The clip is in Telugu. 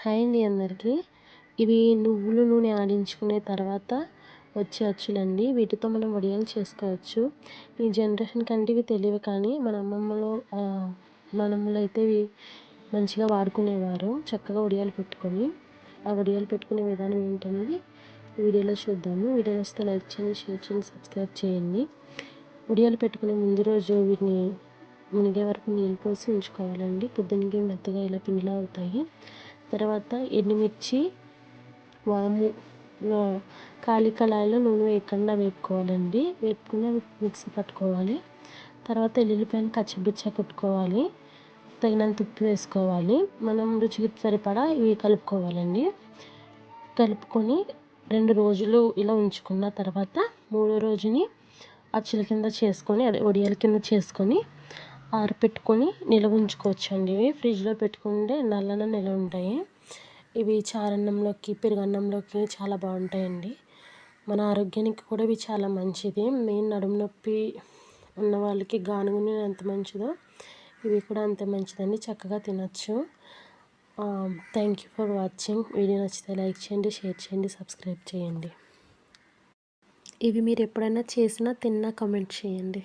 హాయ్ అండి అందరికీ. ఇవి నువ్వుల నూనె ఆడించుకునే తర్వాత వచ్చే అచ్చులండి. వీటితో మనం వడియాలు చేసుకోవచ్చు. ఈ జనరేషన్ కంటే ఇవి తెలియవు, కానీ మన మనమ్మలు అయితే ఇవి మంచిగా వాడుకునేవారు. చక్కగా వడియాలు పెట్టుకొని, ఆ వడియాలు పెట్టుకునే విధానం ఏంటనేది వీడియోలో చూద్దాము. వీడియో వస్తే లైక్ చేయండి, షేర్ చేయండి, సబ్స్క్రైబ్ చేయండి. వడియాలు పెట్టుకునే ముందు రోజు వీటిని మునిగే వరకు నీళ్ళు పోసి ఉంచుకోవాలండి. పొద్దున్నకి మెత్తగా ఇలా పిండిలా అవుతాయి. తర్వాత ఎండుమిర్చి, వాము ఖాళీ కళాయిలో నూనె వేయకుండా వేపుకోవాలండి. వేపుకుని మిక్సీ పట్టుకోవాలి. తర్వాత ఎల్లుల్లిపాయలు కచ్చపిచ్చ కొట్టుకోవాలి. తగినంత ఉప్పు వేసుకోవాలి. మనం రుచికి సరిపడా ఇవి కలుపుకోవాలండి. కలుపుకొని 2 రోజులు ఇలా ఉంచుకున్న తర్వాత 3వ రోజుని అచ్చుల కింద చేసుకొని, అదే వడియాల కింద చేసుకొని ఆరపెట్టుకొని నిల్వ ఉంచుకోవచ్చండి. ఇవి ఫ్రిడ్జ్లో పెట్టుకుంటే నల్లన నిల్వ ఉంటాయి. ఇవి చారన్నంలోకి, పెరుగన్నంలోకి చాలా బాగుంటాయండి. మన ఆరోగ్యానికి కూడా ఇవి చాలా మంచిది. మెయిన్ నడుము నొప్పి ఉన్న వాళ్ళకి గానుగ నూనె ఎంత మంచిదో ఇవి కూడా అంతే మంచిదండి. చక్కగా తినచ్చు. Thank you for watching. Video నచ్చితే లైక్ చేయండి, షేర్ చేయండి, సబ్స్క్రైబ్ చేయండి. ఇవి మీరు ఎప్పుడైనా చేసినా తిన్నా కామెంట్ చేయండి.